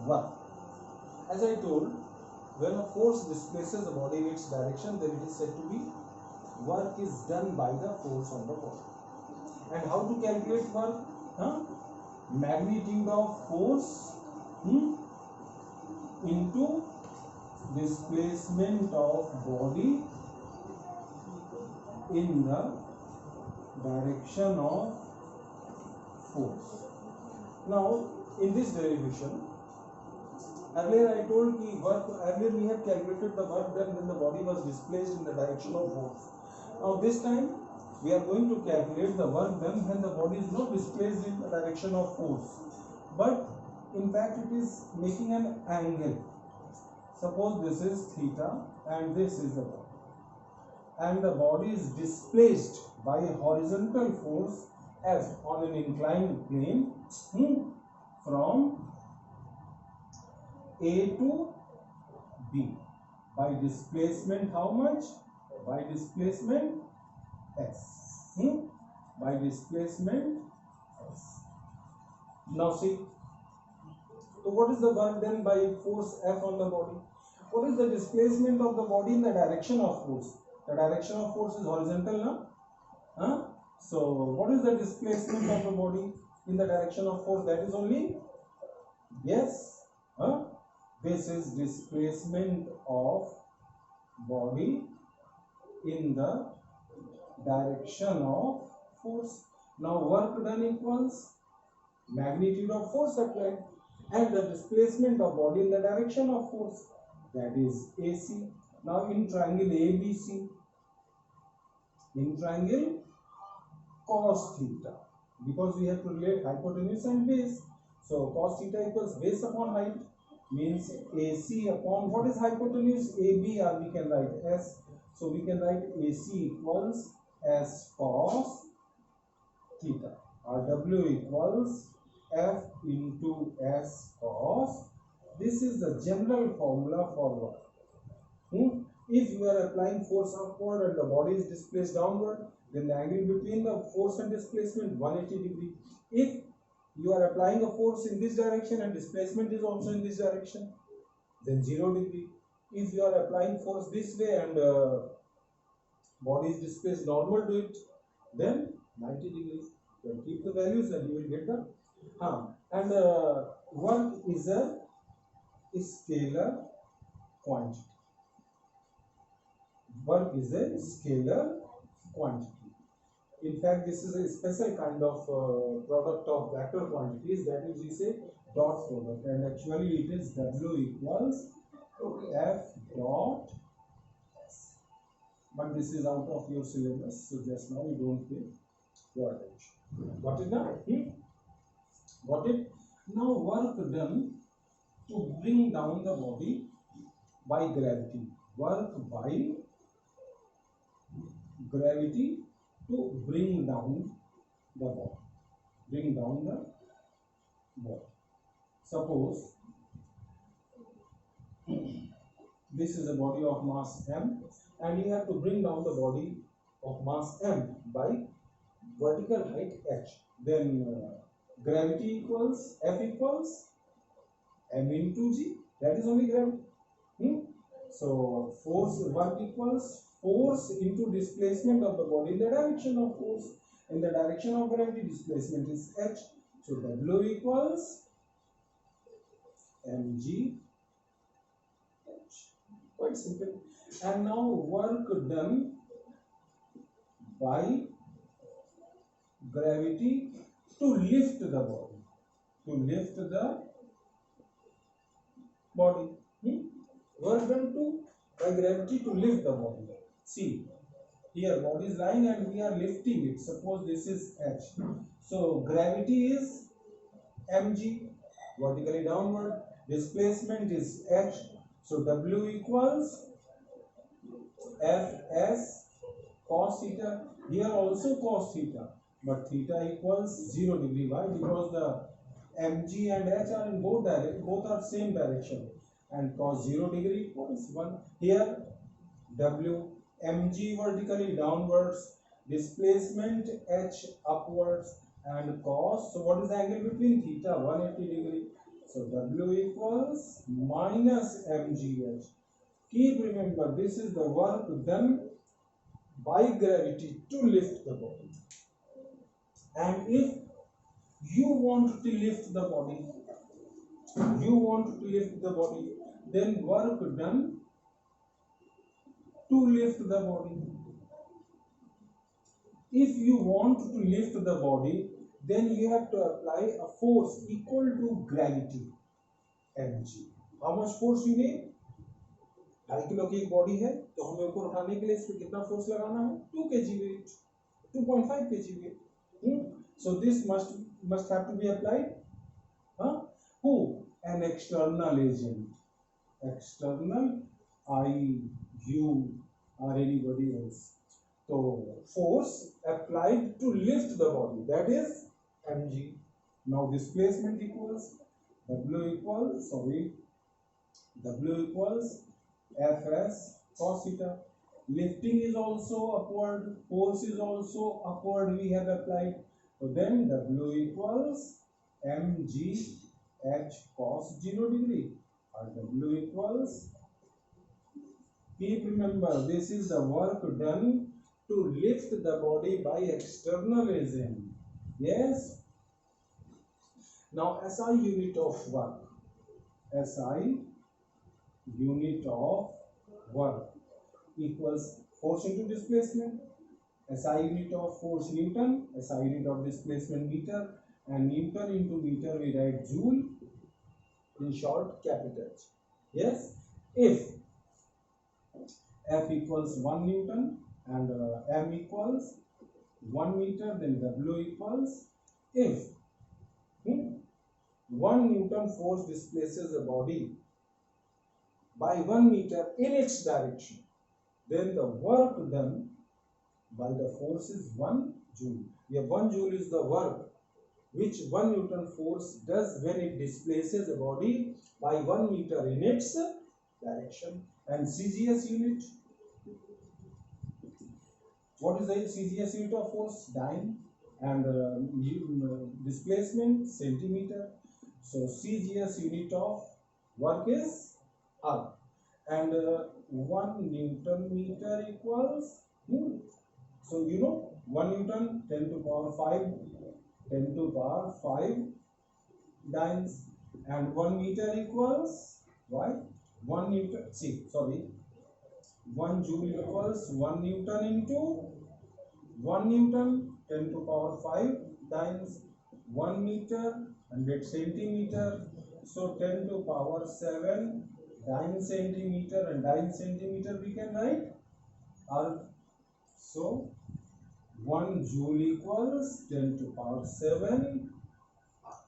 Work. As I told, when a force displaces the body in its direction, then it is said to be work is done by the force on the body. And how to calculate work? Magnitude of force into displacement of body in the direction of force. Now, in this derivation, earlier I told the work, earlier we had calculated the work done when the body was displaced in the direction of force. Now this time we are going to calculate the work done when the body is not displaced in the direction of force, but in fact it is making an angle. Suppose this is theta and this is the body, and the body is displaced by a horizontal force F on an inclined plane from A to B by displacement how much? By displacement S. By displacement S. Now see, so what is the work done by force F on the body? What is the displacement of the body in the direction of force? The direction of force is horizontal, na? So what is the displacement of the body in the direction of force? That is only, yes, this is displacement of body in the direction of force. Now work done equals magnitude of force applied and the displacement of body in the direction of force, that is AC. Now in triangle ABC, in triangle cos theta, because we have to relate hypotenuse and base, so cos theta equals base upon height, means AC upon what is hypotenuse? AB, or we can write S. So we can write AC equals S cos theta, or W equals F into S cos. This is the general formula for work. If you are applying force upward and the body is displaced downward, then the angle between the force and displacement 180 degree. If you are applying a force in this direction and displacement is also in this direction, then 0 degree. If you are applying force this way and body is displaced normal to it, then 90 degrees. Then keep the values and you will get the and work is a scalar quantity. Work is a scalar quantity. In fact, this is a special kind of product of vector quantities, that is, we say dot product, and actually it is W equals F dot S. But this is out of your syllabus, so just now you don't pay your attention. Got it now? Got it? Now work done to bring down the body by gravity. Work by gravity to bring down the body. Bring down the body. Suppose this is a body of mass m, and you have to bring down the body of mass m by vertical height h. Then gravity equals F equals m into g. That is only gravity. So force work equals force into displacement of the body in the direction of force. In the direction of gravity, displacement is h. So W equals mg h. Quite simple. And now work done by gravity to lift the body. To lift the body. Work done by gravity to lift the body. See, here body is lying and we are lifting it. Suppose this is h. So gravity is mg, vertically downward. Displacement is h. So W equals Fs cos theta. Here also cos theta, but theta equals 0 degree. Why? Because the mg and h are in both directions, both are same direction, and cos 0 degree equals 1. Here W, mg vertically downwards, displacement h upwards, and cos. So what is the angle between theta? 180 degree. So W equals minus mgh. Keep remember, this is the work done by gravity to lift the body. And if you want to lift the body, then work done to lift the body. If you want to lift the body, then you have to apply a force equal to gravity mg. How much force you need? 2.5 kilo की एक body है, तो हमें ऊपर उठाने के लिए इस पे कितना फोर्स लगाना है? 2 kg weight, 2.5 kg weight. So this must have to be applied. Who? An external agent. External, I, you, or anybody else. So force applied to lift the body, that is mg. Now displacement equals W equals Fs cos theta. Lifting is also upward, force is also upward, we have applied. So then W equals mg h cos 0 degree, or W equals, keep remember, this is the work done to lift the body by external agent. Yes. Now SI unit of work. SI unit of work equals force into displacement. SI unit of force Newton, SI unit of displacement meter, and Newton into meter we write joule, in short capital. Yes. If F equals 1 Newton and M equals 1 meter, then W equals, if 1 Newton force displaces a body by 1 meter in its direction, then the work done by the force is 1 joule. Here 1 joule is the work which 1 Newton force does when it displaces a body by 1 meter in its direction. And CGS unit, what is the CGS unit of force? Dyne. And displacement centimeter. So CGS unit of work is R, and 1 Newton meter equals, so you know 1 Newton 10 to power 5 dynes, and 1 meter equals why 1 Newton, 1 joule equals 1 Newton into 1 Newton 10 to power 5 dynes, 1 meter 100 centimeter, so 10 to power 7 dyne centimeter, and dyne centimeter we can write R. So 1 joule equals 10 to power 7 R.